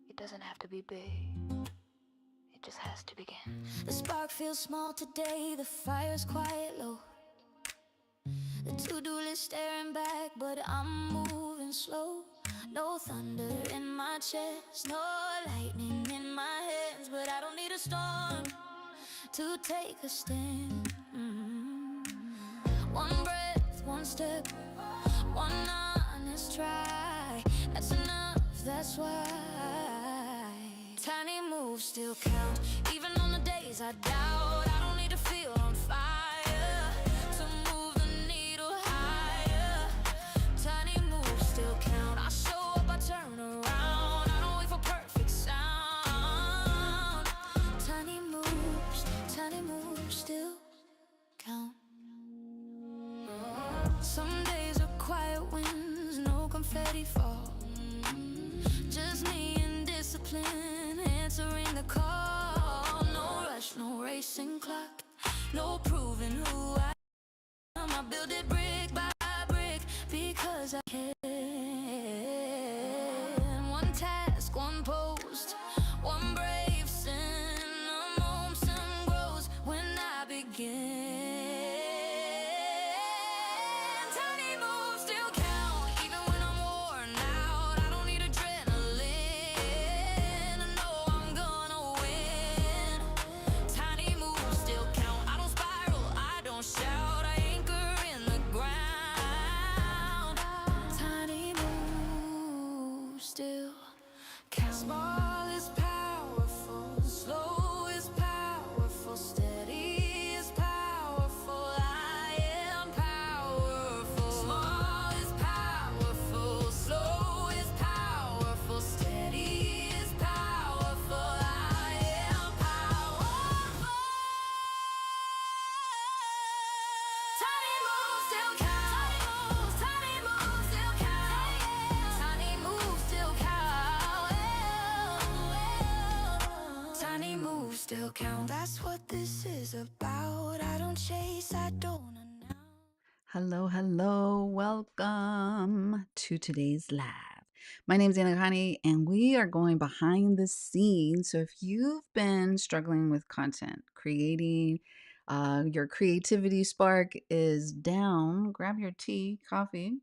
It doesn't have to be big. It just has to begin. The spark feels small today, the fire's quiet low. The to-do list staring back, but I'm moving slow. No thunder in my chest, no lightning in my hands, but I don't need a storm to take a stand. One breath, one step, one honest try. That's enough, that's why. Tiny moves still count, even on the days I doubt. I don't need to feel on fire to move the needle higher. Tiny moves still count. I show up, I turn around. I don't wait for perfect sound. Tiny moves still count. Some days are quiet wins, no confetti fall. Just me and discipline, answering the call. No rush, no racing clock, no proving who I am. I build it brick by brick because I can. One task, one post, one brave sin. The momentum grows when I begin. Tiny moves still count, even when I'm worn out. I don't need adrenaline, I know I'm gonna win. Tiny moves still count. I don't spiral, I don't shout. I anchor in the ground. Tiny moves still count. Small is powerful, slow is powerful, steady is powerful. I am powerful. Small is powerful, slow is powerful, steady is powerful. I am powerful. Tiny moves still count. Tiny moves still count. Tiny moves still count. Tiny moves still count. That's what this is about. I don't chase, I don't announce. Hello. Welcome to today's live. My name is Anna Connie, and we are going behind the scenes. So if you've been struggling with content, creating, your creativity spark is down, grab your tea, coffee,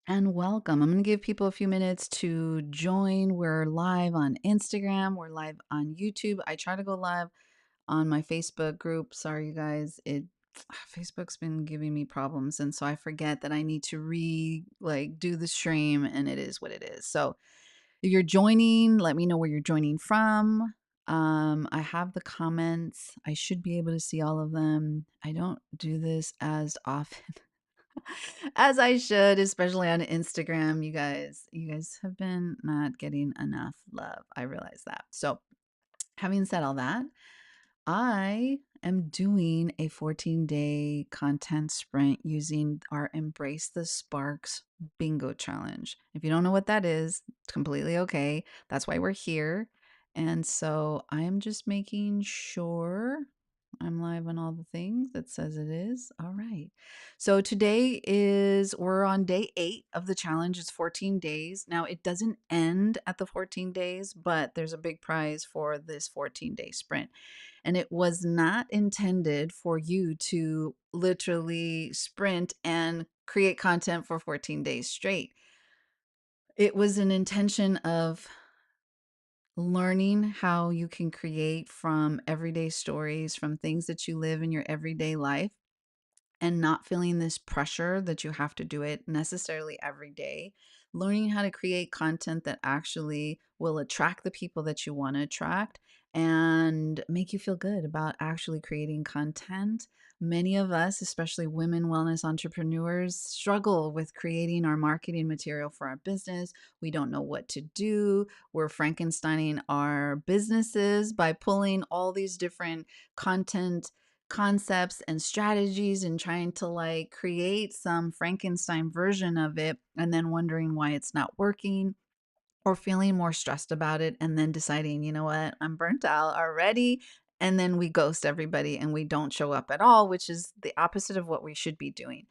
and welcome. I'm going to give people a few minutes to join. We're live on Instagram, we're live on YouTube. I try to go live on my Facebook group. Sorry, you guys. Facebook's been giving me problems, and so I forget that I need to do the stream, and it is what it is. So if you're joining, let me know where you're joining from. I have the comments. I should be able to see all of them. I don't do this as often as I should, especially on Instagram. You guys have been not getting enough love. I realize that. So having said all that, I am doing a 14-day content sprint using our Embrace the Sparks bingo challenge. If you don't know what that is, it's completely okay. That's why we're here. And so I'm just making sure I'm live on all the things that says it is. All right. So we're on day 8 of the challenge. It's 14 days. Now it doesn't end at the 14 days, but there's a big prize for this 14-day sprint. And it was not intended for you to literally sprint and create content for 14 days straight. It was an intention of learning how you can create from everyday stories, from things that you live in your everyday life, and not feeling this pressure that you have to do it necessarily every day. Learning how to create content that actually will attract the people that you want to attract and make you feel good about actually creating content. Many of us, especially women wellness entrepreneurs, struggle with creating our marketing material for our business. We don't know what to do. We're Frankensteining our businesses by pulling all these different content concepts and strategies and trying to create some Frankenstein version of it, and then wondering why it's not working, or feeling more stressed about it and then deciding, you know what, I'm burnt out already and then we ghost everybody and we don't show up at all, which is the opposite of what we should be doing.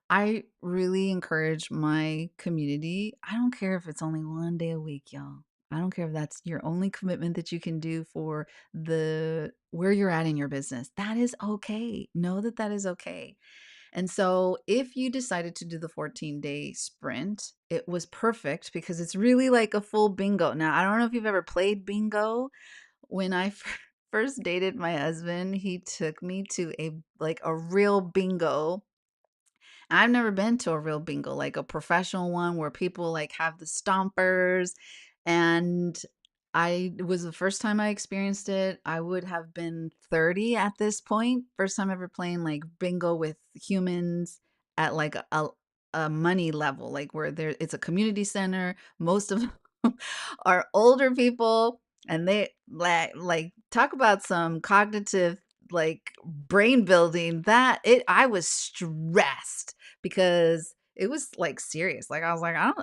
I really encourage my community. I don't care if it's only 1 day a week, y'all. I don't care if that's your only commitment that you can do for the where you're at in your business. That is okay. Know that that is okay. And so if you decided to do the 14-day sprint, it was perfect because it's really like a full bingo. Now, I don't know if you've ever played bingo. When I first dated my husband, he took me to a real bingo. I've never been to a real bingo, like a professional one where people like have the stompers. And I it was the first time I experienced it. I would have been 30 at this point. First time ever playing like bingo with humans at like a money level, like where there it's a community center. Most of them are older people, and they like talk about some cognitive like brain building. That it I was stressed because it was like serious. Like I was like, I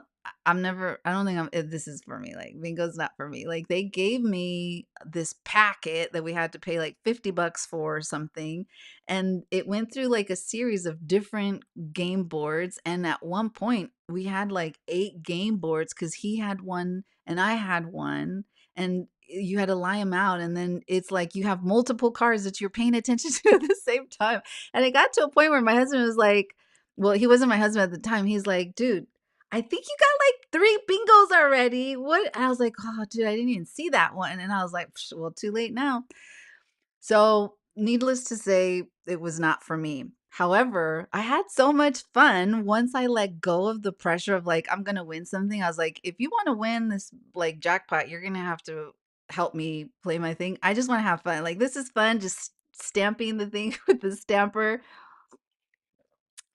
don't think this is for me. Like bingo's not for me. Like they gave me this packet that we had to pay like $50 for or something. And it went through like a series of different game boards. And at one point we had like 8 game boards because he had one and I had one. And you had to lie them out. And then it's like you have multiple cards that you're paying attention to at the same time. And it got to a point where my husband was like, well, he wasn't my husband at the time. He's like, dude, I think you got like 3 bingos already. What? And I was like, oh, dude, I didn't even see that one. And I was like, well, too late now. So, needless to say, it was not for me. However, I had so much fun once I let go of the pressure of like, I'm going to win something. I was like, if you want to win this like jackpot, you're going to have to help me play my thing. I just want to have fun. Like, this is fun, just stamping the thing with the stamper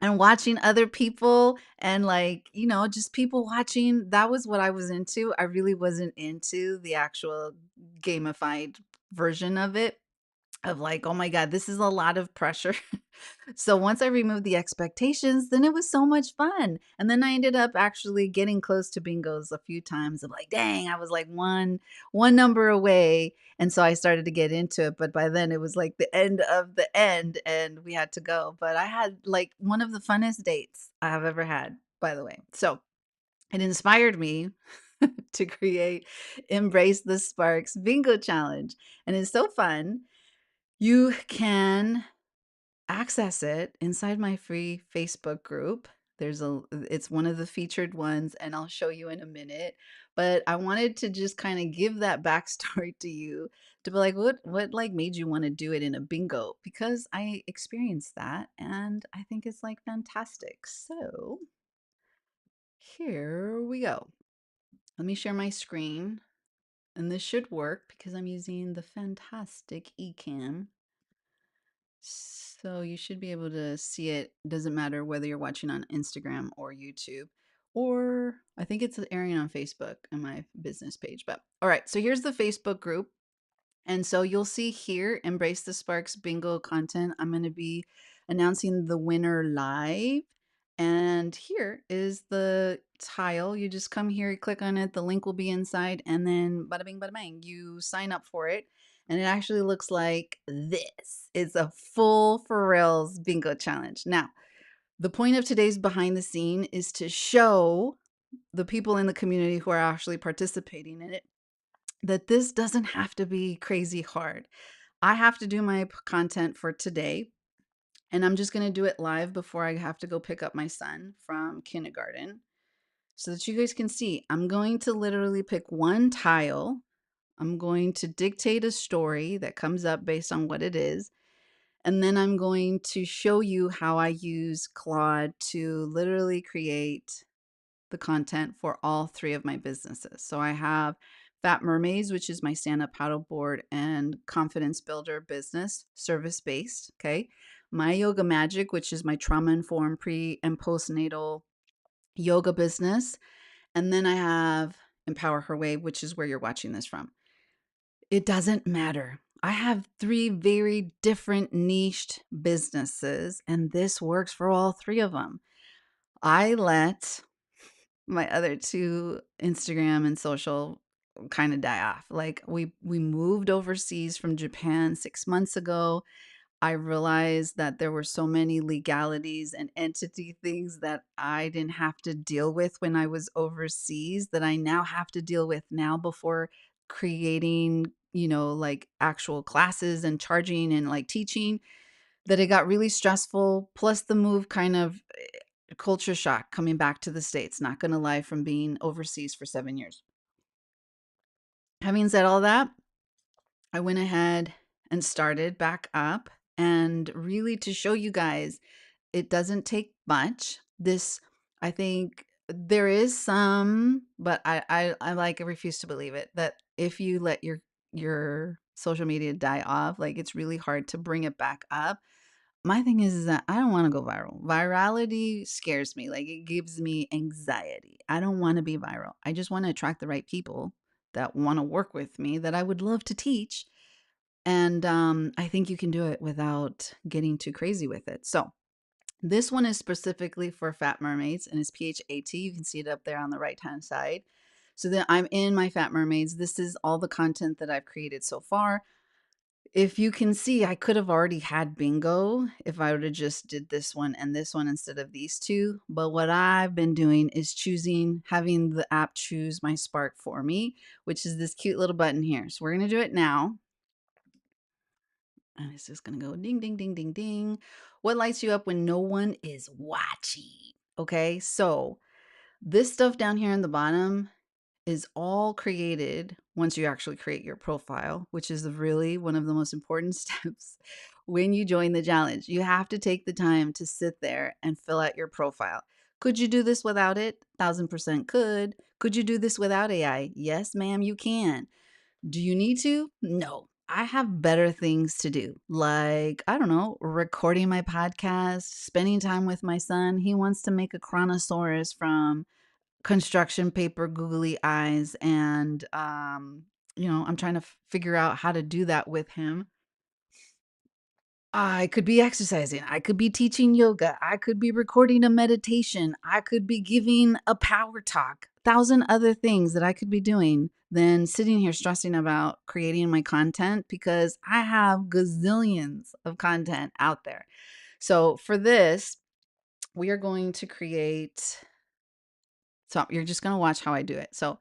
and watching other people and like, just people watching. That was what I was into. I really wasn't into the actual gamified version of it, of like, oh my God, this is a lot of pressure. So once I removed the expectations, then it was so much fun. And then I ended up actually getting close to bingos a few times of like, dang, I was like one number away. And so I started to get into it. But by then it was like the end of the end and we had to go. But I had like one of the funnest dates I have ever had, by the way. So it inspired me to create Embrace the Sparks Bingo Challenge. And it's so fun. You can access it inside my free Facebook group. It's one of the featured ones, and I'll show you in a minute. But I wanted to just kind of give that backstory to you to be like, what like made you want to do it in a bingo? Because I experienced that, and I think it's like fantastic. So here we go. Let me share my screen, and this should work because I'm using the fantastic eCam. So you should be able to see it. Doesn't matter whether you're watching on Instagram or YouTube, or I think it's airing on Facebook on my business page. But all right, so here's the Facebook group. And so you'll see here, Embrace the Sparks bingo content. I'm going to be announcing the winner live. And here is the tile. You just come here, you click on it, the link will be inside, and then bada bing, bada bang, you sign up for it. And it actually looks like this. It's a full for reals bingo challenge. Now, the point of today's behind the scene is to show the people in the community who are actually participating in it that this doesn't have to be crazy hard. I have to do my content for today, and I'm just going to do it live before I have to go pick up my son from kindergarten so that you guys can see. I'm going to literally pick one tile. I'm going to dictate a story that comes up based on what it is. And then I'm going to show you how I use Claude to literally create the content for all 3 of my businesses. So I have PHAT Mermaids, which is my stand-up paddleboard and confidence builder business, service-based, okay? My Yoga Magic, which is my trauma-informed pre and postnatal yoga business. And then I have Empower Her Wave, which is where you're watching this from. It doesn't matter. I have 3 very different niched businesses, and this works for all 3 of them. I let my other 2 Instagram and social kind of die off. Like we moved overseas from Japan 6 months ago. I realized that there were so many legalities and entity things that I didn't have to deal with when I was overseas that I now have to deal with now before creating, like actual classes and charging and like teaching, that it got really stressful. Plus the move kind of culture shock coming back to the States, not going to lie, from being overseas for 7 years. Having said all that, I went ahead and started back up, and really to show you guys it doesn't take much. This, I think there is some, but I like refuse to believe it, that if you let your social media die off, like it's really hard to bring it back up. My thing is that I don't want to go viral. Virality scares me. Like it gives me anxiety. I don't want to be viral. I just want to attract the right people that want to work with me, that I would love to teach. And I think you can do it without getting too crazy with it. So this one is specifically for PHAT Mermaids, and it's PHAT. You can see it up there on the right-hand side. So then I'm in my PHAT Mermaids. This is all the content that I've created so far. If you can see, I could have already had bingo if I would have just did this one and this one instead of these two. But what I've been doing is having the app choose my spark for me, which is this cute little button here. So we're going to do it now. And it's just going to go ding, ding, ding, ding, ding. What lights you up when no one is watching? Okay, so this stuff down here in the bottom is all created once you actually create your profile, which is really one of the most important steps when you join the challenge. You have to take the time to sit there and fill out your profile. Could you do this without it? 1000% could. Could you do this without AI? Yes, ma'am, you can. Do you need to? No. I have better things to do, like, I don't know, recording my podcast, spending time with my son. He wants to make a chronosaurus from construction paper, googly eyes, and I'm trying to figure out how to do that with him. I could be exercising, I could be teaching yoga, I could be recording a meditation, I could be giving a power talk, 1,000 other things that I could be doing than sitting here stressing about creating my content, because I have gazillions of content out there. So for this, we are going to create, so you're just going to watch how I do it. So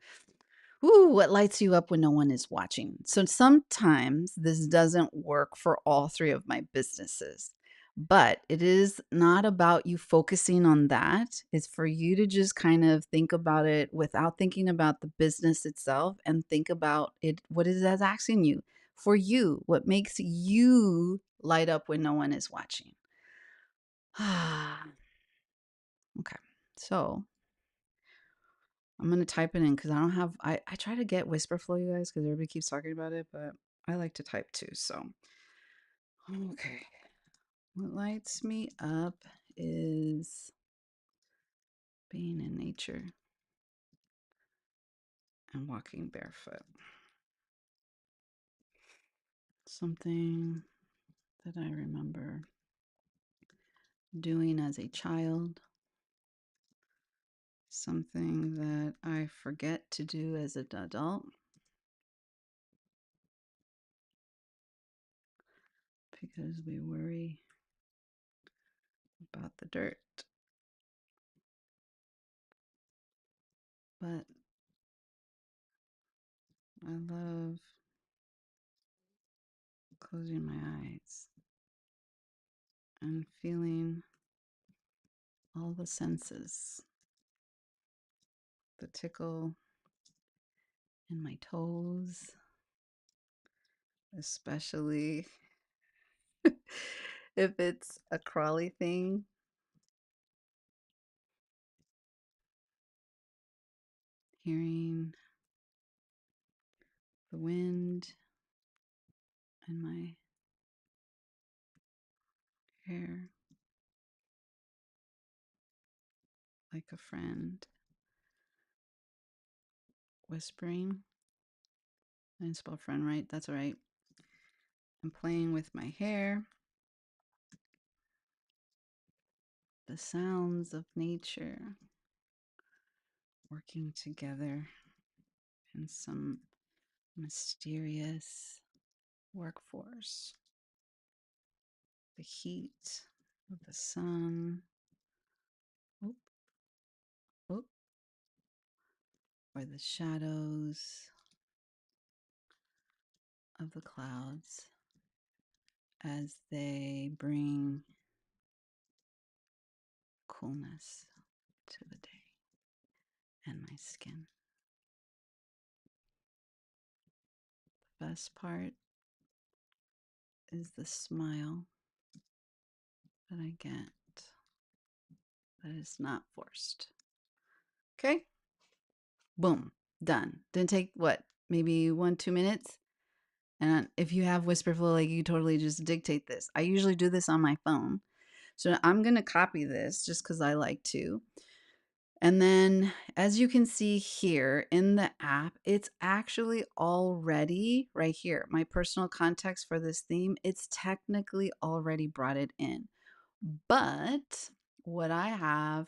ooh, what lights you up when no one is watching? So sometimes this doesn't work for all three of my businesses, but it is not about you focusing on that. It's for you to just kind of think about it without thinking about the business itself, and think about it, what is that asking you, for you, what makes you light up when no one is watching. Okay, so I'm gonna type it in because I don't have. I try to get whisper flow, you guys, because everybody keeps talking about it, but I like to type too. So okay, what lights me up is being in nature and walking barefoot. Something that I remember doing as a child. Something that I forget to do as an adult because we worry about the dirt. But I love closing my eyes and feeling all the senses, the tickle in my toes, especially if it's a crawly thing, hearing the wind in my hair like a friend whispering. I didn't spell friend right, that's all right. I'm playing with my hair, the sounds of nature working together and some mysterious workforce. The heat of the sun. Oop, oop. Or the shadows of the clouds as they bring coolness to the day and my skin. The best part is the smile that I get that is not forced. Okay? Boom. Done. Didn't take what? Maybe 1-2 minutes? And if you have whisper flow, like you totally just dictate this. I usually do this on my phone. So I'm going to copy this just because I like to. And then as you can see here in the app, it's actually already right here. My personal context for this theme, it's technically already brought it in. But what I have,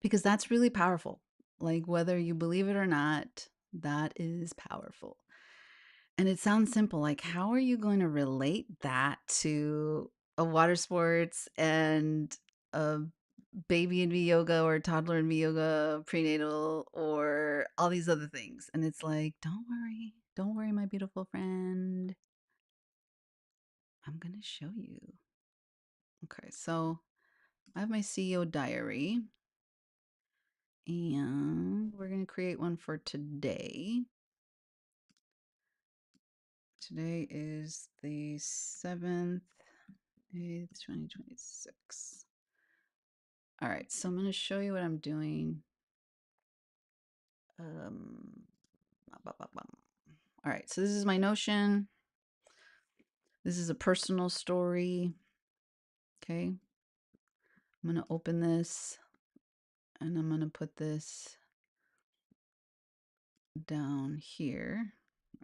because that's really powerful, like whether you believe it or not, that is powerful. And it sounds simple. Like, how are you going to relate that to a water sports and a baby in me yoga or toddler in me yoga, prenatal, or all these other things? And it's like, don't worry, my beautiful friend. I'm going to show you. Okay, so I have my CEO diary, and we're going to create one for today. Today is the 7th, 8th, 2026. All right, so I'm going to show you what I'm doing. All right, so this is my Notion. This is a personal story. Okay, I'm going to open this and I'm going to put this down here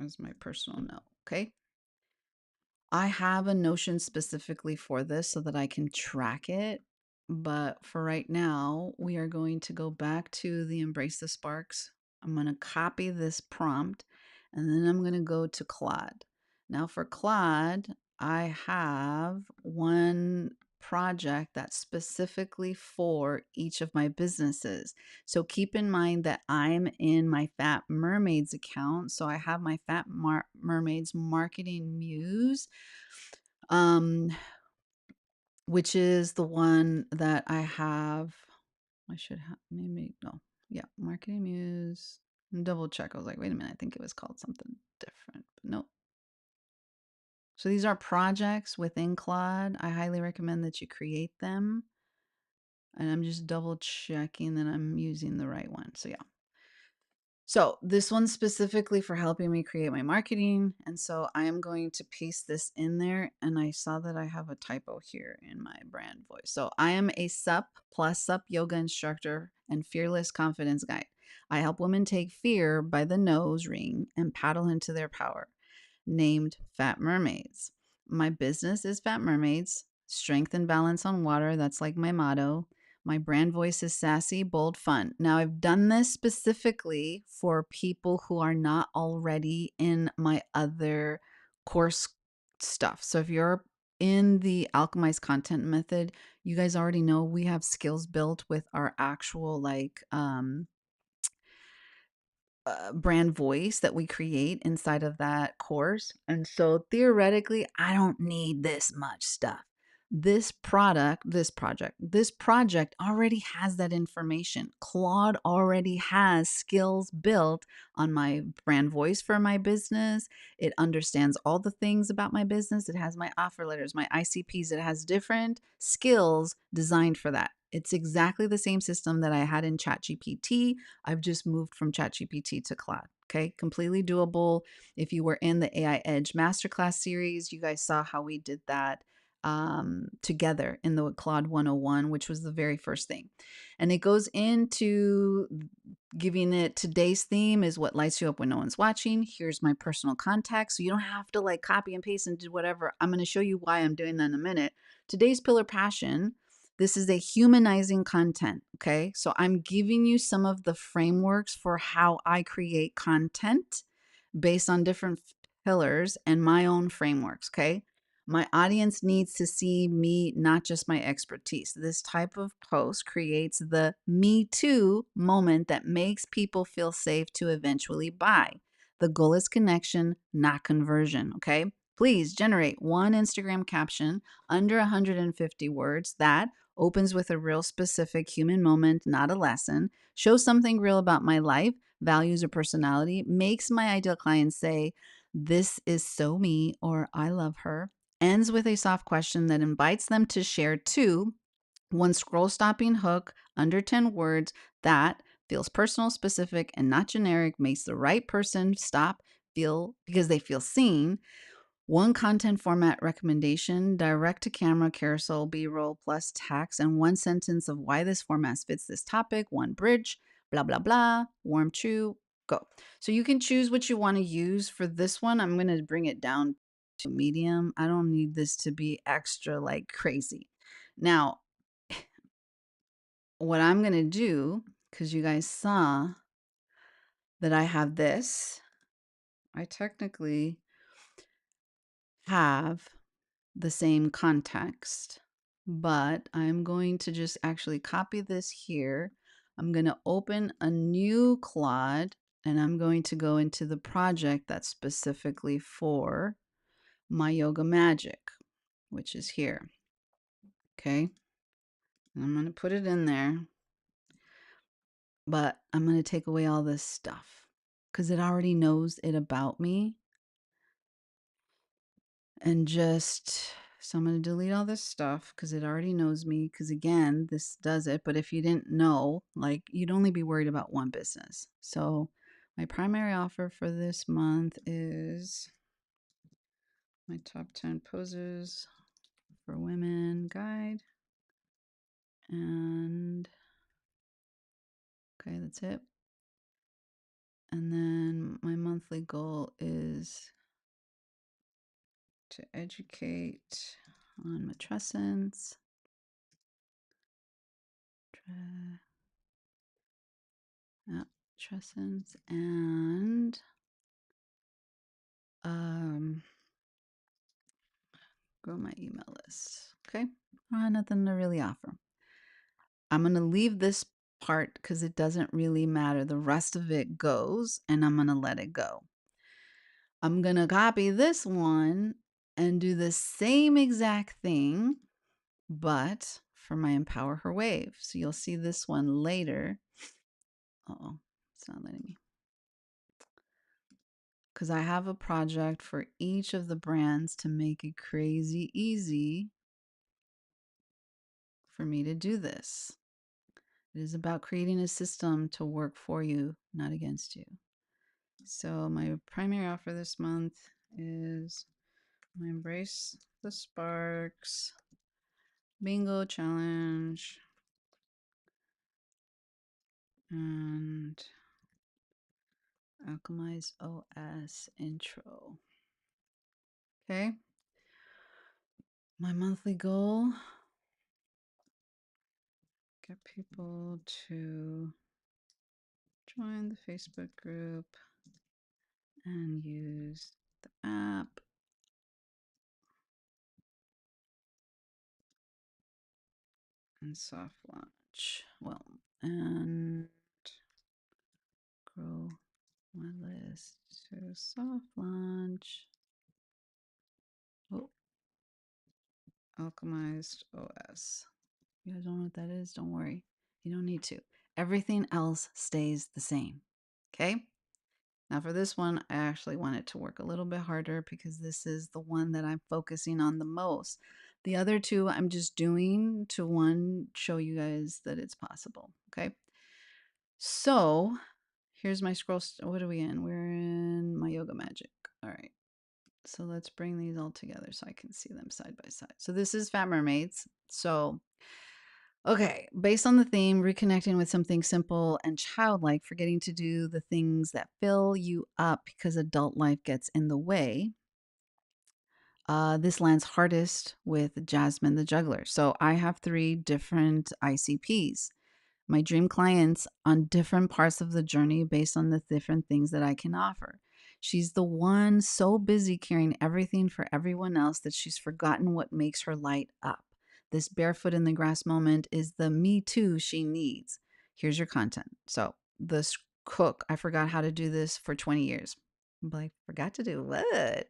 as my personal note. Okay. I have a Notion specifically for this so that I can track it. But for right now, we are going to go back to the Embrace the Sparks. I'm going to copy this prompt and then I'm going to go to Claude. Now for Claude, I have one project that's specifically for each of my businesses. So keep in mind that I'm in my PHAT Mermaids account. So I have my PHAT Mermaids Marketing Muse, which is the one that I have. I should have maybe no. Yeah, Marketing Muse. Double check. I was like, wait a minute, I think it was called something different. But no. So these are projects within Claude. I highly recommend that you create them. And I'm just double checking that I'm using the right one. So yeah. So this one's specifically for helping me create my marketing. And so I am going to paste this in there. And I saw that I have a typo here in my brand voice. So I am a SUP plus SUP yoga instructor and fearless confidence guide. I help women take fear by the nose ring and paddle into their power, named PHAT Mermaids. My business is PHAT Mermaids, strength and balance on water. That's like my motto. My brand voice is sassy, bold, fun. Now, I've done this specifically for people who are not already in my other course stuff. So if you're in the Alchemized Content Method, you guys already know we have skills built with our actual brand voice that we create inside of that course. And so theoretically, I don't need this much stuff. This project already has that information. Claude already has skills built on my brand voice for my business. It understands all the things about my business. It has my offer letters, my ICPs. It has different skills designed for that. It's exactly the same system that I had in ChatGPT. I've just moved from ChatGPT to Claude. Okay, completely doable. If you were in the AI Edge Masterclass series, you guys saw how we did that together in the Claude 101, which was the very first thing. And it goes into giving it today's theme is what lights you up when no one's watching. Here's my personal contact. So you don't have to like copy and paste and do whatever. I'm going to show you why I'm doing that in a minute. Today's pillar passion This is a humanizing content. Okay. So I'm giving you some of the frameworks for how I create content based on different pillars and my own frameworks. Okay. My audience needs to see me, not just my expertise. This type of post creates the me too moment that makes people feel safe to eventually buy. The goal is connection, not conversion. Okay. Please generate one Instagram caption under 150 words that opens with a real specific human moment, not a lesson, shows something real about my life, values, or personality, makes my ideal client say, "This is so me," or "I love her," ends with a soft question that invites them to share too. One scroll stopping hook under 10 words that feels personal, specific, and not generic, makes the right person stop, feel because they feel seen. One content format recommendation, direct to camera, carousel, B roll plus text, and one sentence of why this format fits this topic, one bridge, blah, blah, blah, warm, true, go. So you can choose what you want to use. For this one, I'm going to bring it down to medium. I don't need this to be extra like crazy. Now, what I'm going to do, because you guys saw that I have this, I technically have the same context, but I'm going to just actually copy this here. I'm going to open a new Claude and I'm going to go into the project that's specifically for my yoga magic, which is here. Okay. And I'm going to put it in there, but I'm going to take away all this stuff because it already knows it about me. And just, so I'm going to delete all this stuff because it already knows me. Because again, this does it. But if you didn't know, like, you'd only be worried about one business. So my primary offer for this month is my top 10 poses for women guide. And okay, that's it. And then my monthly goal is to educate on matrescence. Matrescence and grow my email list. Okay. Nothing to really offer. I'm going to leave this part because it doesn't really matter. The rest of it goes and I'm going to let it go. I'm going to copy this one and do the same exact thing, but for my Empower Her Wave. So you'll see this one later. Oh, it's not letting me. Because I have a project for each of the brands to make it crazy easy for me to do this. It is about creating a system to work for you, not against you. So my primary offer this month is my Embrace the Sparks Bingo Challenge and Alchemize OS intro. Okay. My monthly goal, get people to join the Facebook group and use the app. And soft launch. Well, and grow my list to soft launch. Oh, Alchemized OS. You guys don't know what that is? Don't worry. You don't need to. Everything else stays the same. Okay? Now for this one, I actually want it to work a little bit harder because this is the one that I'm focusing on the most. The other two I'm just doing to one, show you guys that it's possible. Okay? So here's my scroll. What are we in? We're in my yoga magic. All right. So let's bring these all together so I can see them side by side. So this is PHAT Mermaids. So, okay, based on the theme, reconnecting with something simple and childlike, forgetting to do the things that fill you up because adult life gets in the way. This lands hardest with Jasmine the juggler. So I have 3 different ICPs, my dream clients on different parts of the journey based on the different things that I can offer. She's the one so busy carrying everything for everyone else that she's forgotten what makes her light up. This barefoot in the grass moment is the me too she needs. Here's your content. So, this cook, I forgot how to do this for 20 years. I'm like, forgot to do what?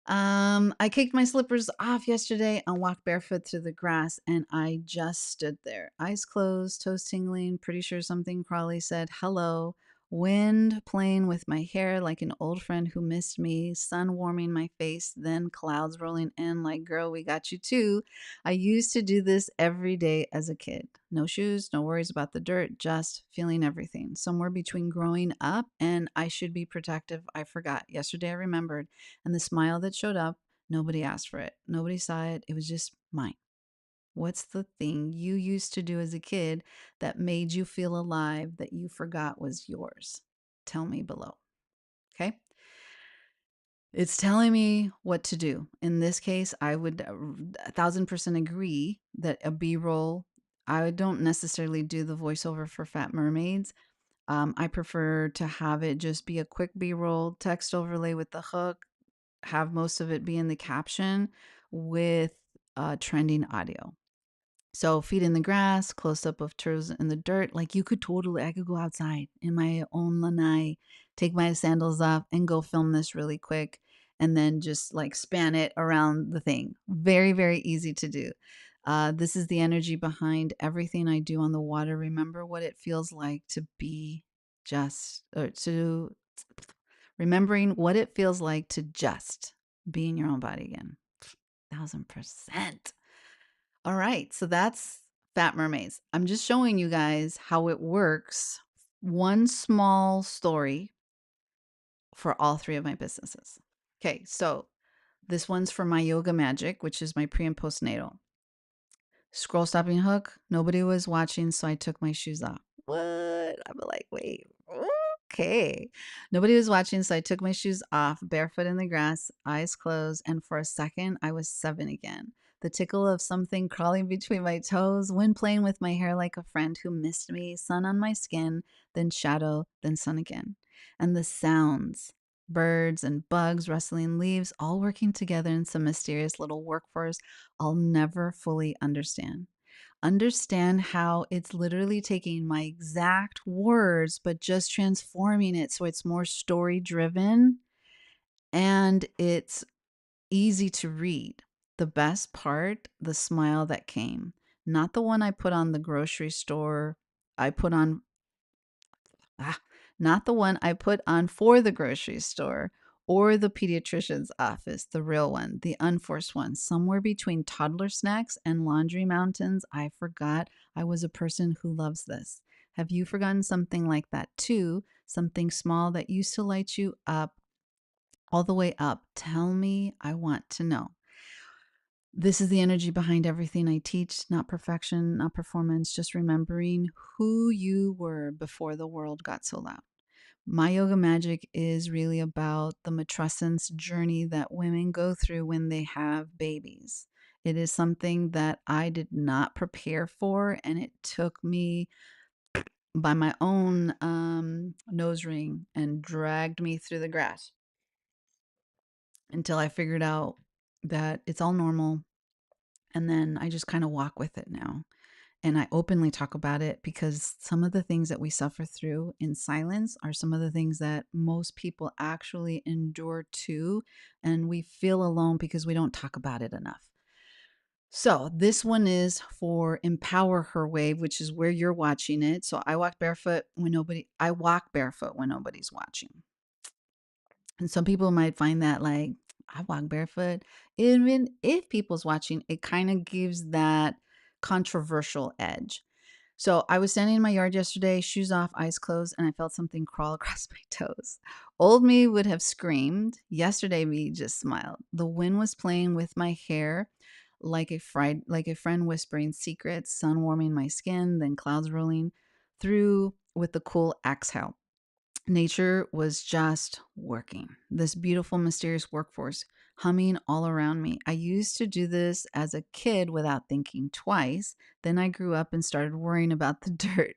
I kicked my slippers off yesterday and walked barefoot through the grass, and I just stood there, eyes closed, toes tingling, pretty sure something crawly said hello, wind playing with my hair like an old friend who missed me, sun warming my face, then clouds rolling in like, girl, we got you too. I used to do this every day as a kid. No shoes, no worries about the dirt, just feeling everything. Somewhere between growing up and I should be protective, I forgot. Yesterday I remembered. And the smile that showed up, nobody asked for it. Nobody saw it. It was just mine. What's the thing you used to do as a kid that made you feel alive that you forgot was yours? Tell me below. Okay. It's telling me what to do. In this case, I would 1,000% agree that a B roll, I don't necessarily do the voiceover for PHAT Mermaids. I prefer to have it just be a quick B roll, text overlay with the hook, have most of it be in the caption with trending audio. So feet in the grass, close up of toes in the dirt. Like you could totally, I could go outside in my own lanai, take my sandals off and go film this really quick and then just like span it around the thing. Very, very easy to do. This is the energy behind everything I do on the water. Remember what it feels like to be just, or to remembering what it feels like to just be in your own body again. 1,000%. All right. So that's PHAT Mermaids. I'm just showing you guys how it works. One small story for all 3 of my businesses. Okay. So this one's for my yoga magic, which is my pre and postnatal. Scroll stopping hook. Nobody was watching, so I took my shoes off. What? I'm like, wait, okay. Nobody was watching, so I took my shoes off, barefoot in the grass, eyes closed, and for a second, I was 7 again. The tickle of something crawling between my toes, wind playing with my hair like a friend who missed me, sun on my skin, then shadow, then sun again. And the sounds, birds and bugs rustling leaves, all working together in some mysterious little workforce I'll never fully understand. Understand how it's literally taking my exact words, but just transforming it so it's more story driven and it's easy to read. The best part, the smile that came, not the one I put on the grocery store. I put on Ah, not the one I put on for the grocery store or the pediatrician's office, the real one, the unforced one, somewhere between toddler snacks and laundry mountains. I forgot I was a person who loves this. Have you forgotten something like that too? Something small that used to light you up all the way up? Tell me, I want to know. This is the energy behind everything I teach, not perfection, not performance, just remembering who you were before the world got so loud. My yoga magic is really about the matrescence journey that women go through when they have babies. It is something that I did not prepare for, and it took me by my own nose ring and dragged me through the grass until I figured out that it's all normal. And then I just kind of walk with it now. And I openly talk about it because some of the things that we suffer through in silence are some of the things that most people actually endure too. And we feel alone because we don't talk about it enough. So this one is for Empower Her Wave, which is where you're watching it. So I walk barefoot when nobody's watching. And some people might find that like, I walk barefoot. Even if people's watching, it kind of gives that controversial edge. So I was standing in my yard yesterday, shoes off, eyes closed, and I felt something crawl across my toes. Old me would have screamed. Yesterday me just smiled. The wind was playing with my hair like a friend whispering secrets, sun warming my skin, then clouds rolling through with the cool exhale. Nature was just working. This beautiful, mysterious workforce, humming all around me. I used to do this as a kid without thinking twice. Then I grew up and started worrying about the dirt.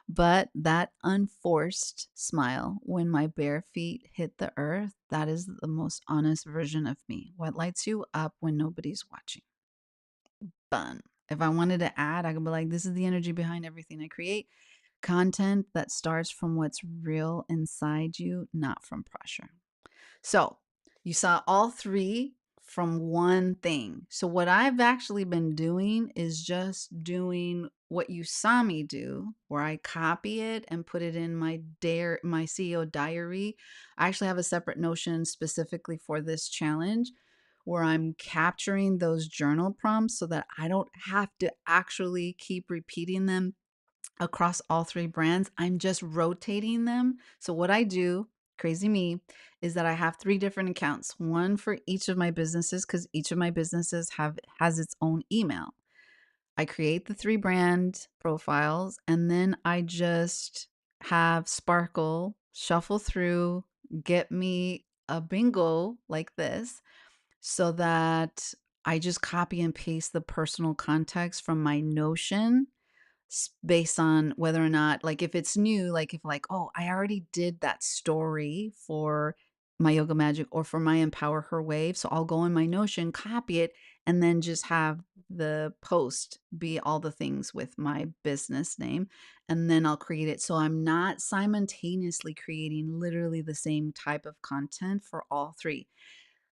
But that unforced smile when my bare feet hit the earth, that is the most honest version of me. What lights you up when nobody's watching? Fun. If I wanted to add, I could be like, this is the energy behind everything I create. Content that starts from what's real inside you, not from pressure. So you saw all three from one thing. So what I've actually been doing is just doing what you saw me do, where I copy it and put it in my CEO diary. I actually have a separate Notion specifically for this challenge where I'm capturing those journal prompts so that I don't have to actually keep repeating them across all three brands. I'm just rotating them. So what I do, crazy me, is that I have three different accounts, one for each of my businesses because each of my businesses have has its own email. I create the three brand profiles and then I just have Sparkle shuffle through, get me a bingo like this so that I just copy and paste the personal context from my Notion based on whether or not, like, if it's new, like if like, oh, I already did that story for my Yoga Magic or for my Empower Her Wave, so I'll go in my Notion, copy it, and then just have the post be all the things with my business name, and then I'll create it so I'm not simultaneously creating literally the same type of content for all three.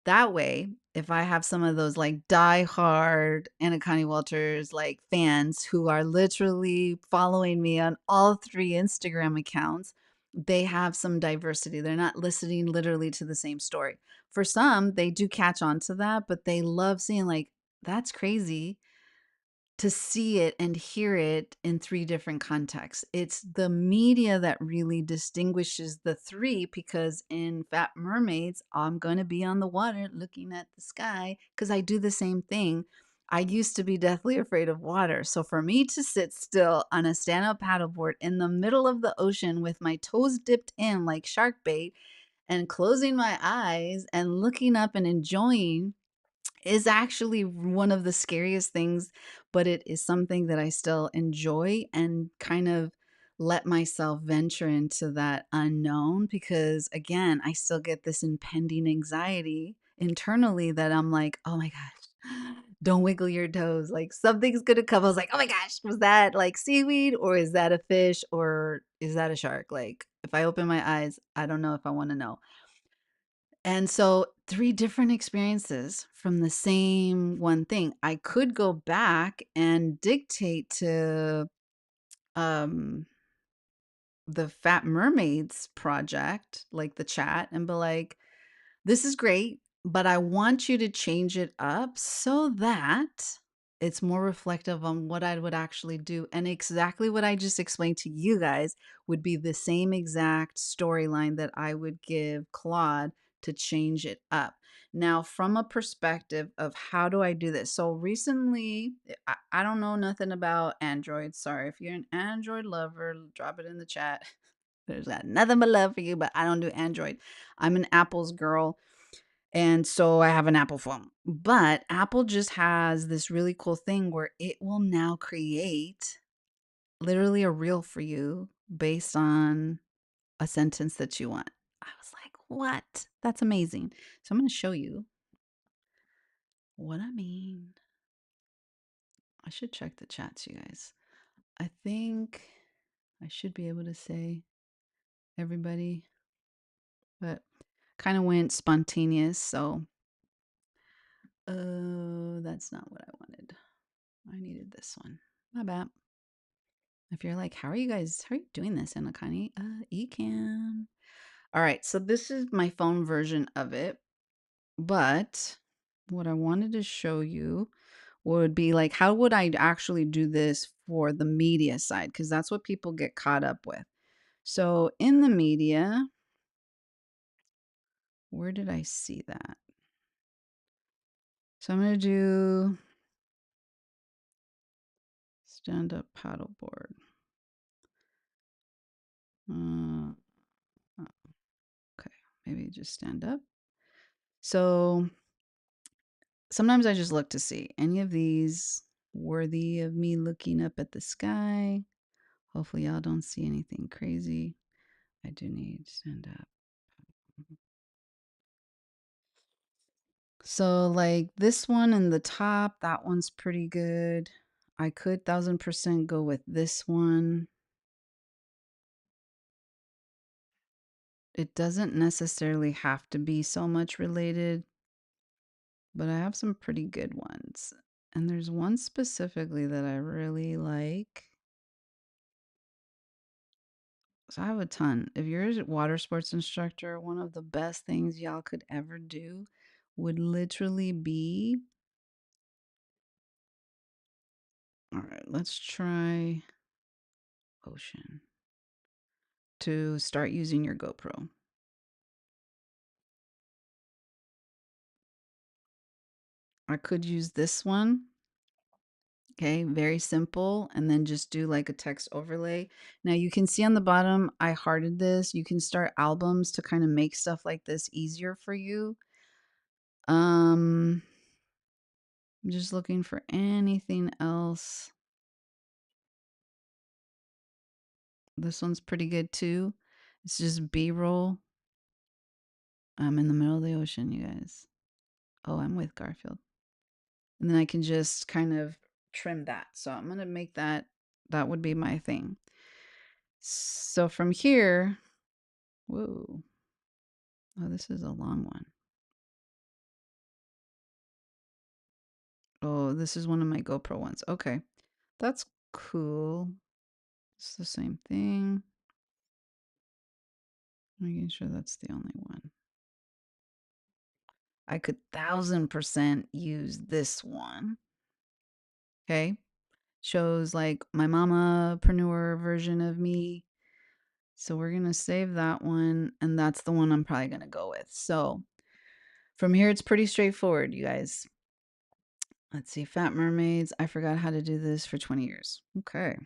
That way, if I have some of those like diehard Anna Connie Walters like fans who are literally following me on all three Instagram accounts, they have some diversity. They're not listening literally to the same story. For some, they do catch on to that, but they love seeing like, that's crazy to see it and hear it in three different contexts. It's the media that really distinguishes the three because in PHAT Mermaids, I'm going to be on the water looking at the sky because I do the same thing. I used to be deathly afraid of water. So for me to sit still on a stand up paddleboard in the middle of the ocean with my toes dipped in like shark bait and closing my eyes and looking up and enjoying is actually one of the scariest things, but it is something that I still enjoy and kind of let myself venture into that unknown because, again, I still get this impending anxiety internally that I'm like, oh my gosh, don't wiggle your toes. Like something's going to come. I was like, oh my gosh, was that like seaweed or is that a fish or is that a shark? Like if I open my eyes, I don't know if I want to know. And so 3 different experiences from the same one thing. I could go back and dictate to, um, the PHAT Mermaids project, like the chat, and be like, this is great, but I want you to change it up so that it's more reflective on what I would actually do. And exactly what I just explained to you guys would be the same exact storyline that I would give Claude to change it up. Now, from a perspective of how do I do this? So recently, I don't know nothing about Android. Sorry, if you're an Android lover, drop it in the chat. There's got nothing but love for you, but I don't do Android. I'm an Apple's girl. And so I have an Apple phone. But Apple just has this really cool thing where it will now create literally a reel for you based on a sentence that you want. I was like, what? That's amazing. So I'm going to show you what I mean. I should check the chats, you guys. I think I should be able to say everybody, but kind of went spontaneous. So, that's not what I wanted. I needed this one. My bad. If you're like, how are you doing this, Anakani? Ecan. All right, so this is my phone version of it. But what I wanted to show you would be like, how would I actually do this for the media side? Because that's what people get caught up with. So in the media, where did I see that? So I'm going to do stand up paddleboard. Uh, okay, maybe just stand up. So sometimes I just look to see any of these worthy of me looking up at the sky. Hopefully, y'all don't see anything crazy. I do need to stand up. So, like this one in the top, that one's pretty good. I could 1000% go with this one. It doesn't necessarily have to be so much related, but I have some pretty good ones. And there's one specifically that I really like. So I have a ton. If you're a water sports instructor, one of the best things y'all could ever do would literally be, all right, let's try ocean to start using your GoPro. I could use this one. Okay, very simple. And then just do like a text overlay. Now you can see on the bottom, I hearted this. You can start albums to kind of make stuff like this easier for you. I'm just looking for anything else. This one's pretty good too. It's just B-roll. I'm in the middle of the ocean, you guys. Oh, I'm with Garfield. And then I can just kind of trim that. So I'm going to make that, that would be my thing. So from here, whoa. Oh, this is a long one. Oh, this is one of my GoPro ones. Okay. That's cool. It's the same thing. Making sure that's the only one. I could 1000% use this one. Okay. Shows like my mama-preneur version of me. So we're going to save that one. And that's the one I'm probably going to go with. So from here, it's pretty straightforward, you guys. Let's see. PHAT Mermaids. I forgot how to do this for 20 years. Okay.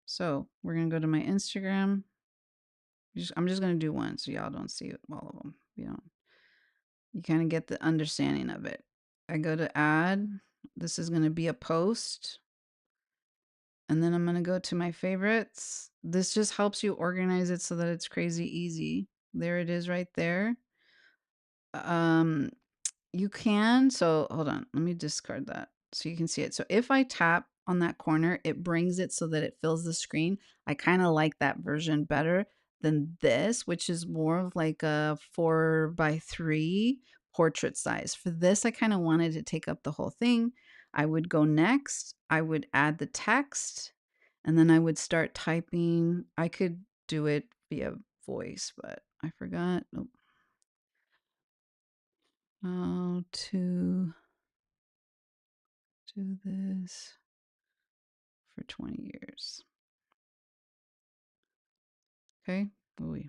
So we're going to go to my Instagram. I'm just going to do one so y'all don't see all of them. You kind of get the understanding of it. I go to add. This is going to be a post. And then I'm going to go to my favorites. This just helps you organize it so that it's crazy easy. There it is right there. Um, you can, so hold on, let me discard that so you can see it. So if I tap on that corner, it brings it so that it fills the screen. I kind of like that version better than this, which is more of like a 4:3 portrait size. For this, I kind of wanted to take up the whole thing. I would go next, I would add the text, and then I would start typing. I could do it via voice, but I forgot. Nope. How to do this for 20 years. Okay. Ooh.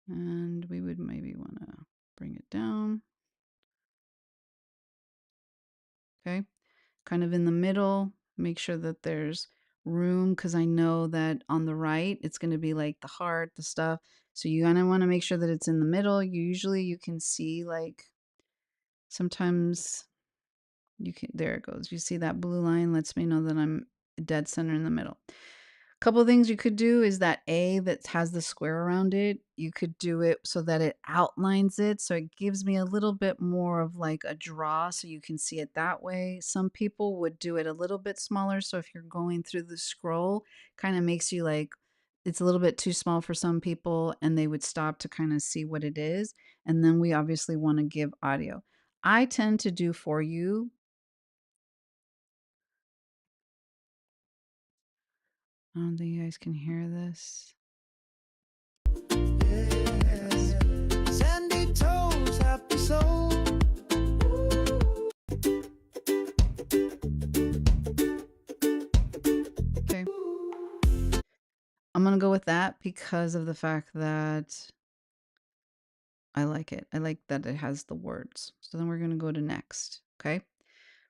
And we would maybe want to bring it down. Okay. Kind of in the middle. Make sure that there's room because I know that on the right, it's going to be like the heart, the stuff. So you kind of want to make sure that it's in the middle. Usually you can see like sometimes you can, there it goes. You see that blue line lets me know that I'm dead center in the middle. Couple of things you could do is that A that has the square around it, you could do it so that it outlines it. So it gives me a little bit more of like a draw so you can see it that way. Some people would do it a little bit smaller. So if you're going through the scroll, kind of makes you like, it's a little bit too small for some people and they would stop to kind of see what it is. And then we obviously want to give audio. I tend to do for you. I don't think you guys can hear this. Sandy toes, happy soul. Okay. I'm going to go with that because of the fact that I like it. I like that it has the words. So then we're going to go to next. Okay.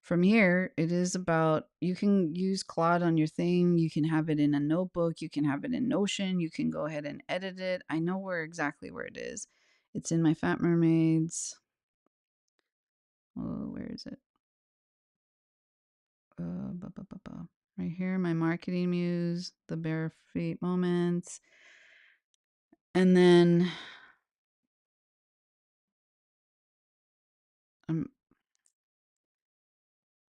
From here, it is about, you can use Claude on your thing. You can have it in a notebook. You can have it in Notion. You can go ahead and edit it. I know exactly where it is. It's in my PHAT Mermaids. Oh, where is it? Right here, my marketing muse, the bare feet moments. And then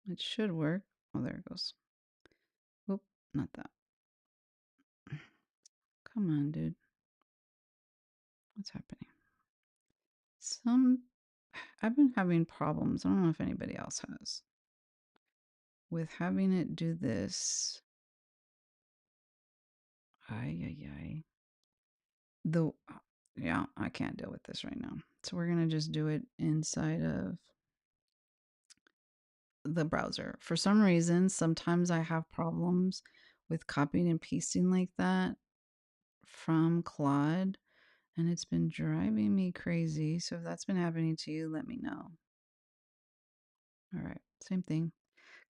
it should work. Oh, there it goes. Oop, not that. Come on, dude. What's happening? I've been having problems. I don't know if anybody else has with having it do this. Ay, ay, ay. Yeah, I can't deal with this right now. So we're going to just do it inside of the browser. For some reason, sometimes I have problems with copying and pasting like that from Claude, and it's been driving me crazy. So if that's been happening to you, let me know. All right, same thing.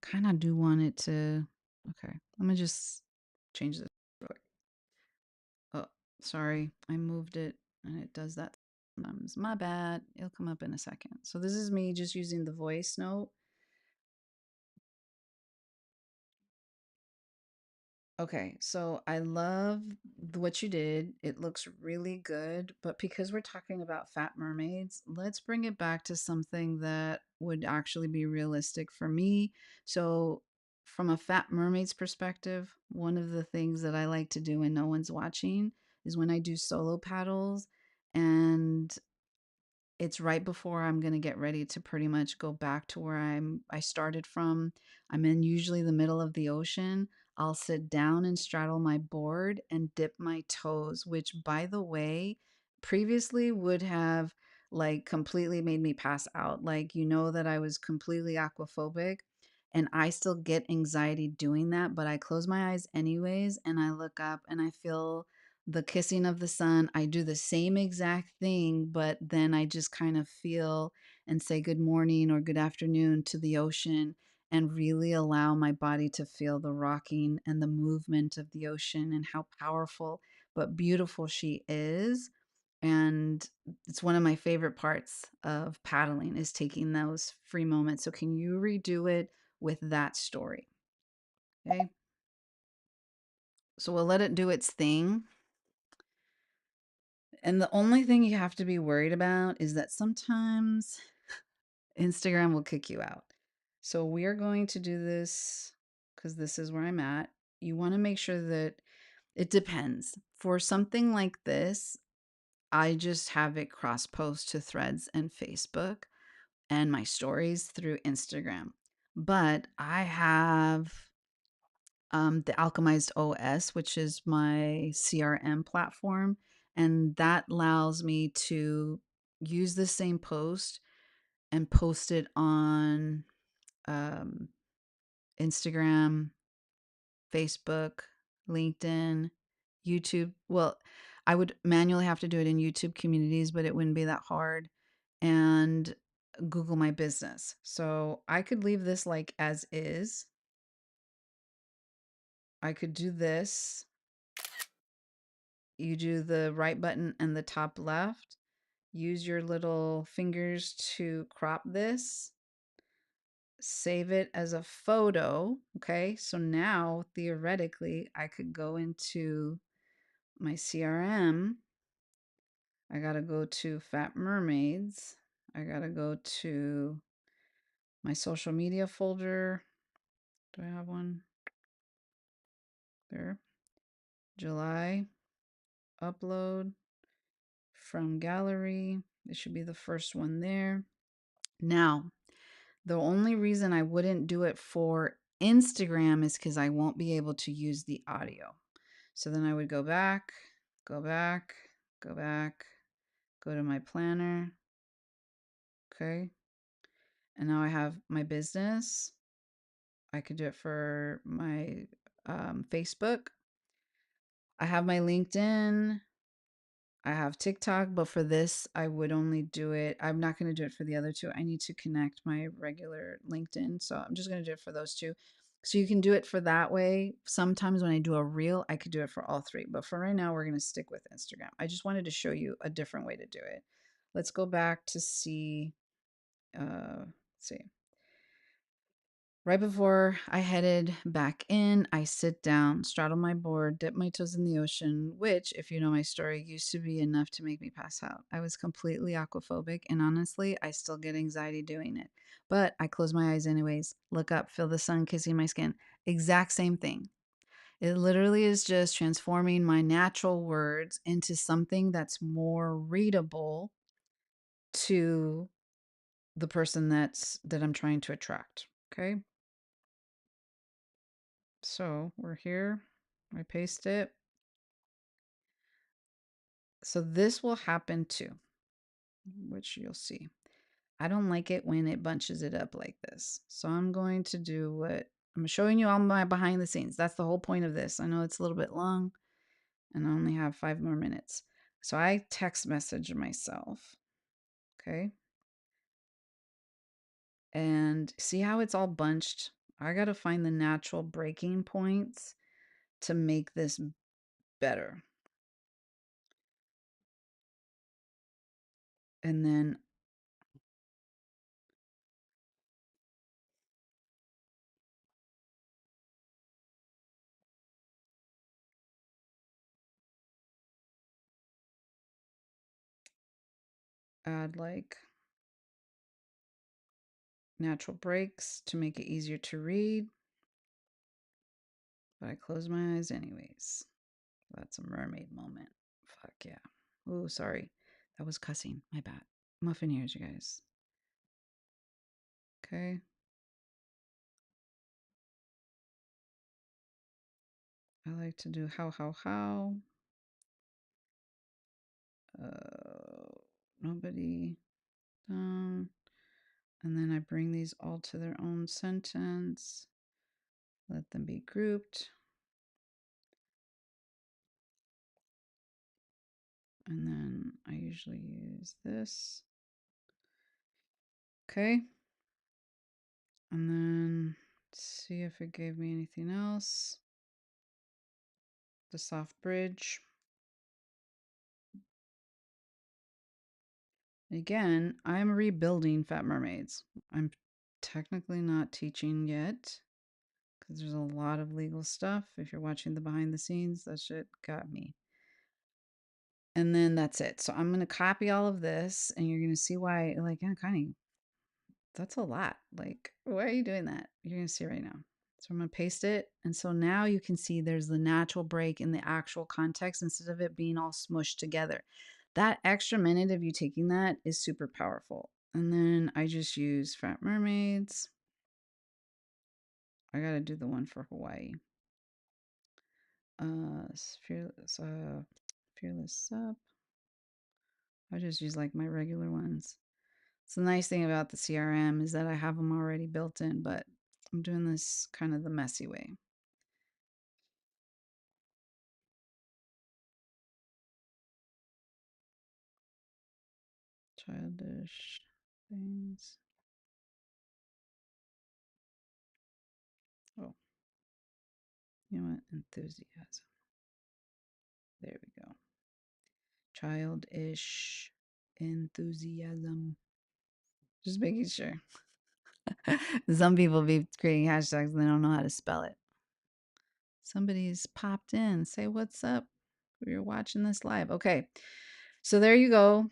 Kind of do want it to. Okay, let me just change this. Oh, sorry, I moved it and it does that sometimes. My bad. It'll come up in a second. So this is me just using the voice note. Okay, so I love what you did. It looks really good, but because we're talking about PHAT Mermaids, let's bring it back to something that would actually be realistic for me. So, from a PHAT Mermaids perspective, one of the things that I like to do when no one's watching is when I do solo paddles and it's right before I'm going to get ready to pretty much go back to where I started from. I'm in usually the middle of the ocean. I'll sit down and straddle my board and dip my toes, which by the way, previously would have like completely made me pass out. Like you know that I was completely aquaphobic and I still get anxiety doing that, but I close my eyes anyways and I look up and I feel the kissing of the sun. I do the same exact thing, but then I just kind of feel and say good morning or good afternoon to the ocean and really allow my body to feel the rocking and the movement of the ocean and how powerful but beautiful she is. And it's one of my favorite parts of paddling is taking those free moments. So can you redo it with that story? Okay. So we'll let it do its thing. And the only thing you have to be worried about is that sometimes Instagram will kick you out. So we are going to do this because this is where I'm at. You want to make sure that it depends. For something like this, I just have it cross post to Threads and Facebook and my stories through Instagram. But I have the Alchemized OS, which is my CRM platform. And that allows me to use the same post and post it on um, Instagram, Facebook, LinkedIn, YouTube. Well, I would manually have to do it in YouTube communities, but it wouldn't be that hard. And Google My Business. So I could leave this like as is. I could do this. You do the right button and the top left. Use your little fingers to crop this. Save it as a photo. Okay, so now theoretically, I could go into my CRM. I gotta go to PHAT Mermaids. I gotta go to my social media folder. Do I have one? There. July. Upload from gallery. It should be the first one there. Now, the only reason I wouldn't do it for Instagram is because I won't be able to use the audio. So then I would go back, go back, go back, go to my planner. Okay. And now I have my business. I could do it for my Facebook. I have my LinkedIn. I have TikTok, but for this, I would only do it. I'm not going to do it for the other two. I need to connect my regular LinkedIn. So I'm just going to do it for those two. So you can do it for that way. Sometimes when I do a reel, I could do it for all three. But for right now, we're going to stick with Instagram. I just wanted to show you a different way to do it. Let's go back to see. Let's see. Right before I headed back in, I sit down, straddle my board, dip my toes in the ocean, which, if you know my story, used to be enough to make me pass out. I was completely aquaphobic, and honestly, I still get anxiety doing it. But I close my eyes anyways, look up, feel the sun kissing my skin. Exact same thing. It literally is just transforming my natural words into something that's more readable to the person that I'm trying to attract. Okay? So, we're here. I paste it. So this will happen too, which you'll see. I don't like it when it bunches it up like this. So I'm going to do what I'm showing you all my behind the scenes. That's the whole point of this. I know it's a little bit long and I only have 5 more minutes. So I text message myself. Okay. And see how it's all bunched? I got to find the natural breaking points to make this better. And then add like natural breaks to make it easier to read. But I close my eyes anyways. That's a mermaid moment. Fuck yeah. Oh, sorry. That was cussing. My bad. Muffin ears, you guys. Okay. I like to do how. Nobody. And then I bring these all to their own sentence. Let them be grouped. And then I usually use this. Okay. And then see if it gave me anything else. The soft bridge. Again, I'm rebuilding PHAT Mermaids. I'm technically not teaching yet because there's a lot of legal stuff. If you're watching the behind the scenes, that shit got me. And then that's it. So I'm going to copy all of this and you're going to see why, like, yeah, kind of, that's a lot. Like, why are you doing that? You're going to see right now. So I'm going to paste it. And so now you can see there's the natural break in the actual context instead of it being all smushed together. That extra minute of you taking that is super powerful. And then I just use PHAT Mermaids. I got to do the one for Hawaii. Fearless Up. I just use like my regular ones. So the nice thing about the CRM is that I have them already built in, but I'm doing this kind of the messy way. Childish things. Oh, you know what? Enthusiasm. There we go. Childish enthusiasm. Just making sure. Some people be creating hashtags and they don't know how to spell it. Somebody's popped in. Say what's up. You're watching this live. Okay. So there you go.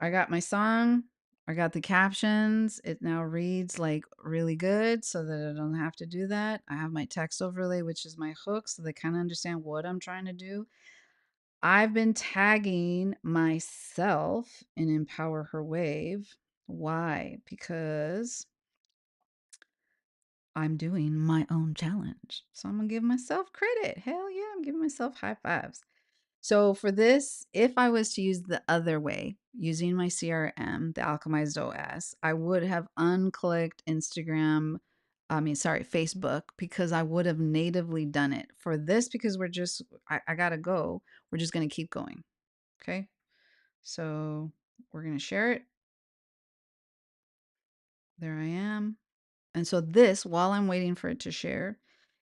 I got my song. I got the captions. It now reads like really good so that I don't have to do that. I have my text overlay, which is my hook, so they kind of understand what I'm trying to do. I've been tagging myself in Empower Her Wave. Why? Because I'm doing my own challenge. So I'm going to give myself credit. Hell yeah, I'm giving myself high fives. So for this, if I was to use the other way, using my CRM, the Alchemized OS, I would have unclicked Facebook, because I would have natively done it. For this, because I gotta go, we're just gonna keep going. Okay. So we're gonna share it. There I am. And so this, while I'm waiting for it to share,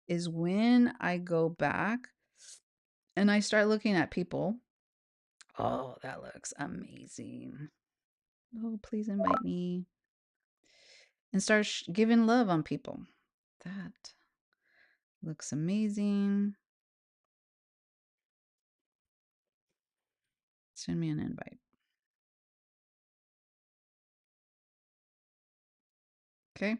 is when I go back and I start looking at people. Oh, that looks amazing. Oh, please invite me. And start giving love on people. That looks amazing. Send me an invite. Okay.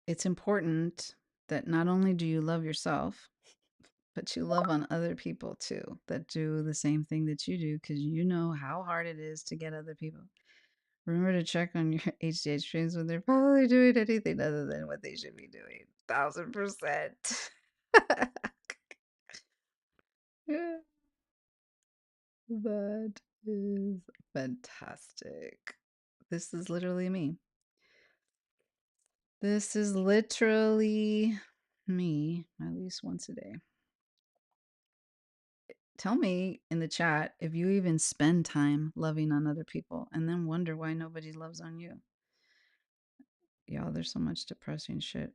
It's important that not only do you love yourself, but you love on other people too that do the same thing that you do, because you know how hard it is to get other people. Remember to check on your HDH streams when they're probably doing anything other than what they should be doing. 1000%. Yeah, that is fantastic. This is literally me. This is literally me at least once a day. Tell me in the chat if you even spend time loving on other people and then wonder why nobody loves on you. Y'all, there's so much depressing shit.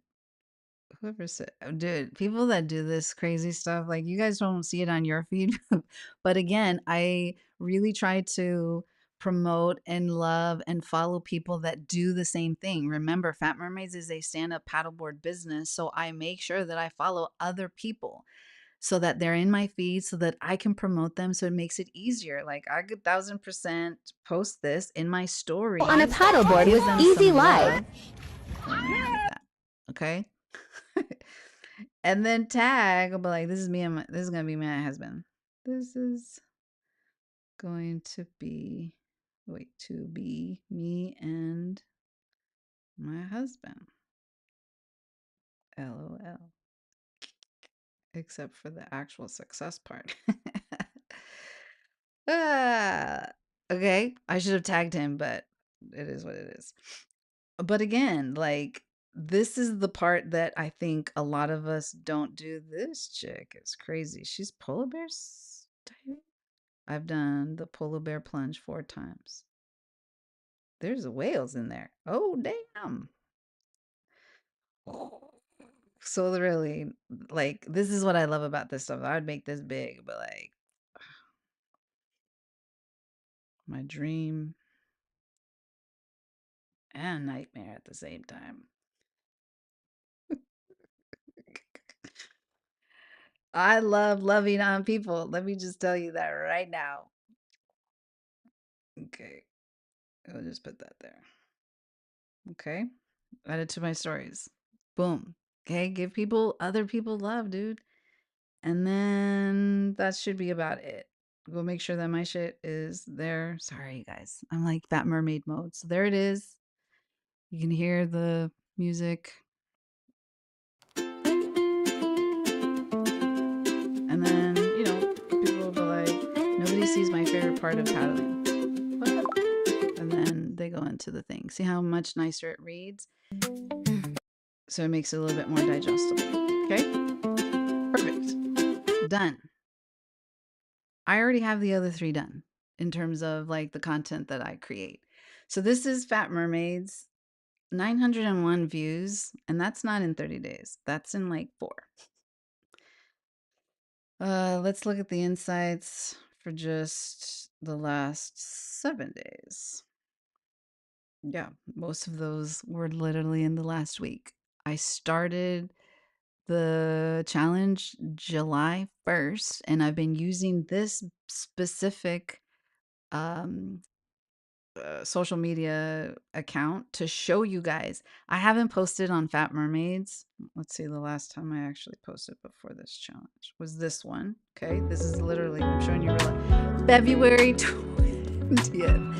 Whoever said, oh, dude, people that do this crazy stuff, like you guys don't see it on your feed. But again, I really try to promote and love and follow people that do the same thing. Remember, PHAT Mermaids is a stand up paddleboard business. So I make sure that I follow other people so that they're in my feed so that I can promote them. So it makes it easier. Like I could 1000% post this in my story On a paddleboard with Easy Life. Like okay. And then tag, I'll be like, this is me and this is gonna be my husband. This is going to be me and my husband. LOL. Except for the actual success part. Ah, okay. I should have tagged him, but it is what it is. But again, like this is the part that I think a lot of us don't do. This chick is crazy. She's polar bears diving. I've done the polar bear plunge 4 times. There's whales in there. Oh, damn. So really, like this is what I love about this stuff. I would make this big, but like my dream and nightmare at the same time. I love loving on people. Let me just tell you that right now. Okay. I'll just put that there. Okay. Add it to my stories. Boom. Okay. Give other people love, dude. And then that should be about it. Go make sure that my shit is there. Sorry, you guys. I'm like PHAT Mermaid mode. So there it is. You can hear the music. And then, people will be like, nobody sees my favorite part of paddling. What? And then they go into the thing. See how much nicer it reads? So it makes it a little bit more digestible. Okay? Perfect. Done. I already have the other 3 done in terms of like the content that I create. So this is PHAT Mermaids, 901 views, and that's not in 30 days. That's in like 4. Let's look at the insights for just the last 7 days. Yeah, most of those were literally in the last week. I started the challenge July 1st, and I've been using this specific social media account to show you guys. I haven't posted on PHAT Mermaids. Let's see, the last time I actually posted before this challenge was this one. Okay, this is literally, I'm showing you February 20th.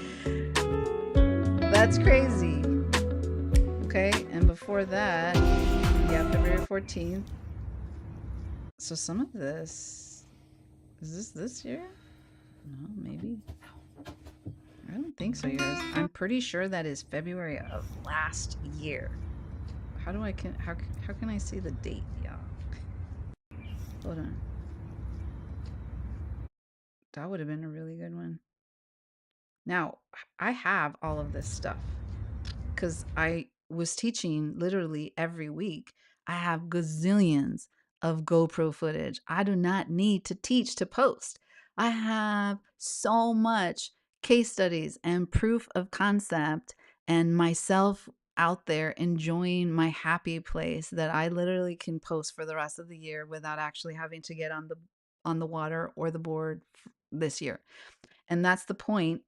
That's crazy. Okay, and before that, yeah, February 14th. So some of this, is this year? No, maybe. I don't think so, you guys. I'm pretty sure that is February of last year. How can I see the date, y'all? Hold on. That would have been a really good one. Now, I have all of this stuff because I was teaching literally every week. I have gazillions of GoPro footage. I do not need to teach to post. I have so much case studies and proof of concept and myself out there enjoying my happy place that I literally can post for the rest of the year without actually having to get on the water or the board this year. And that's the point.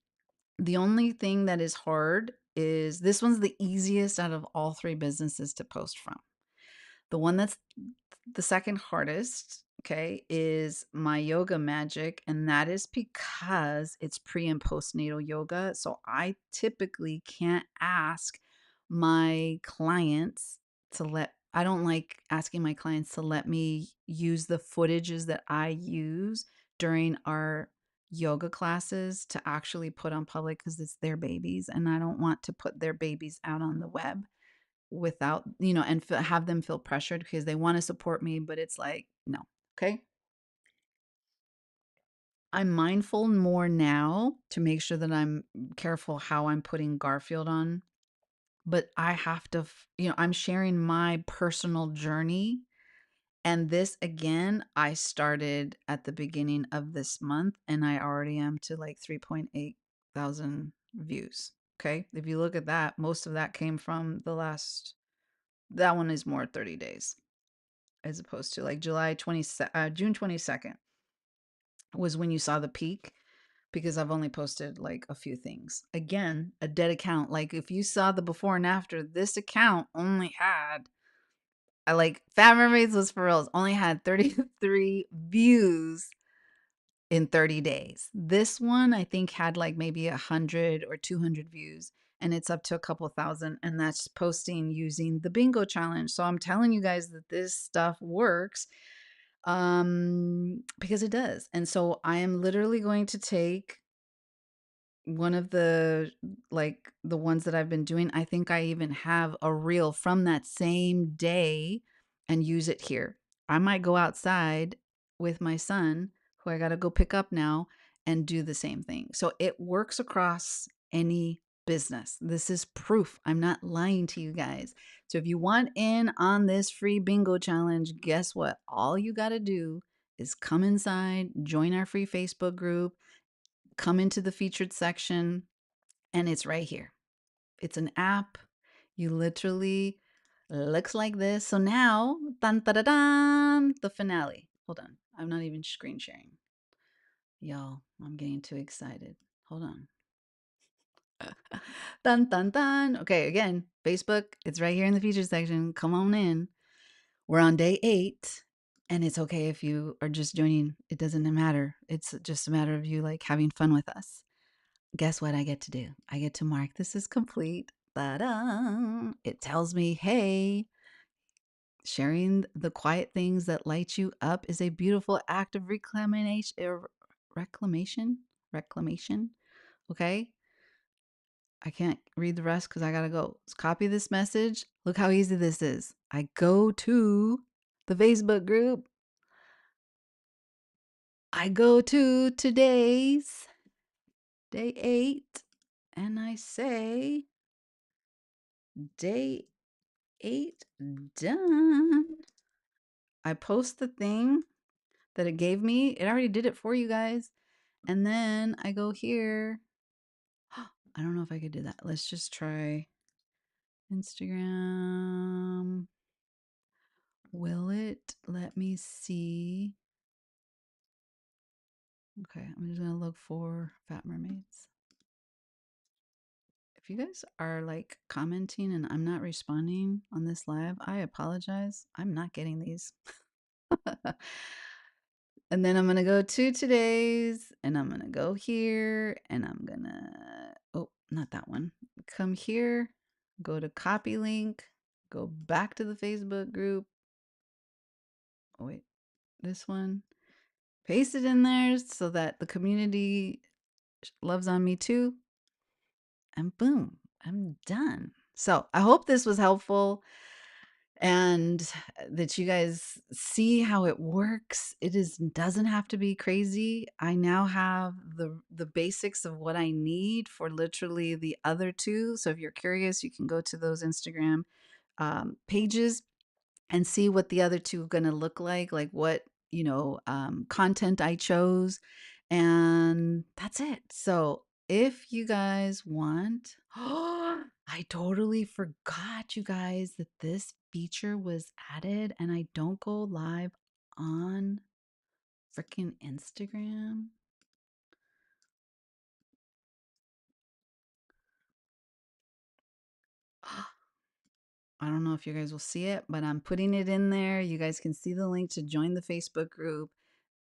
The only thing that is hard is this one's the easiest out of all three businesses to post from. The one that's the second hardest, okay, is my yoga magic. And that is because it's pre and postnatal yoga. So I typically can't ask my clients I don't like asking my clients to let me use the footages that I use during our yoga classes to actually put on public because it's their babies. And I don't want to put their babies out on the web without, and have them feel pressured because they want to support me, but it's like, no. Okay. I'm mindful more now to make sure that I'm careful how I'm putting Garfield on, but I have to, I'm sharing my personal journey. And this again, I started at the beginning of this month and I already am to like 3.8 thousand views. Okay. If you look at that, most of that came from that one is more 30 days. As opposed to like June 22nd was when you saw the peak because I've only posted like a few things. Again, a dead account. Like if you saw the before and after, this account only had I like PHAT Mermaids was for reals, only had 33 views in 30 days. This one I think had like maybe 100 or 200 views and it's up to a couple thousand and that's posting using the bingo challenge. So I'm telling you guys that this stuff works because it does. And so I am literally going to take one of the ones that I've been doing. I think I even have a reel from that same day and use it here. I might go outside with my son, who I got to go pick up now, and do the same thing. So it works across any business. This is proof. I'm not lying to you guys. So if you want in on this free bingo challenge, guess what? All you got to do is come inside, join our free Facebook group, come into the featured section, and it's right here. It's an app. You literally looks like this. So now, dun, dun, dun, dun, the finale. Hold on. I'm not even screen sharing. Y'all, I'm getting too excited. Hold on. Dun, dun, dun. Okay, again, Facebook, it's right here in the featured section. Come on in. We're on day 8. And it's okay if you are just joining. It doesn't matter. It's just a matter of you like having fun with us. Guess what I get to do? I get to mark this is complete. Ta-da! It tells me, hey, sharing the quiet things that light you up is a beautiful act of reclamation. Okay. I can't read the rest because I got to go. Let's copy this message. Look how easy this is. I go to the Facebook group. I go to today's day 8 and I say day 8 done. I post the thing that it gave me. It already did it for you guys. And then I go here. I don't know if I could do that. Let's just try Instagram. Will it let me see? Okay, I'm just going to look for PHAT Mermaids. If you guys are like commenting and I'm not responding on this live, I apologize. I'm not getting these. And then I'm going to go to today's and I'm going to go here and I'm going to, oh, not that one. Come here, go to copy link, go back to the Facebook group. Oh, wait, this one. Paste it in there so that the community loves on me too. And boom, I'm done. So I hope this was helpful and that you guys see how it works. Doesn't have to be crazy. I now have the basics of what I need for literally the other two. So if you're curious, you can go to those Instagram pages and see what the other two are going to look like what content I chose, and that's it. So if you guys want, I totally forgot, you guys, that this feature was added and I don't go live on freaking Instagram. I don't know if you guys will see it, but I'm putting it in there. You guys can see the link to join the Facebook group.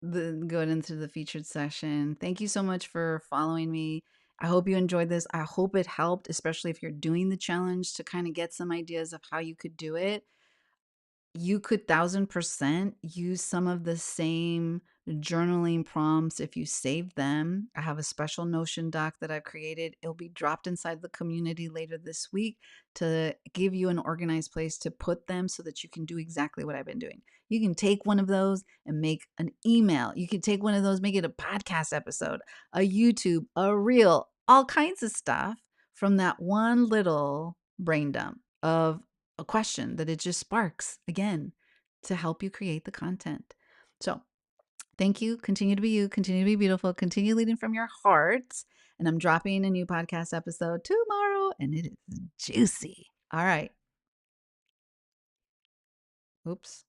Go into the featured session. Thank you so much for following me. I hope you enjoyed this. I hope it helped, especially if you're doing the challenge, to kind of get some ideas of how you could do it. You could 1000% use some of the same journaling prompts if you save them. I have a special Notion doc that I've created. It'll be dropped inside the community later this week to give you an organized place to put them so that you can do exactly what I've been doing. You can take one of those and make an email. You can take one of those, make it a podcast episode, a YouTube, a reel, all kinds of stuff from that one little brain dump of a question that it just sparks again to help you create the content. So, thank you. Continue to be you, continue to be beautiful, continue leading from your heart. And I'm dropping a new podcast episode tomorrow, and it is juicy. All right. Oops.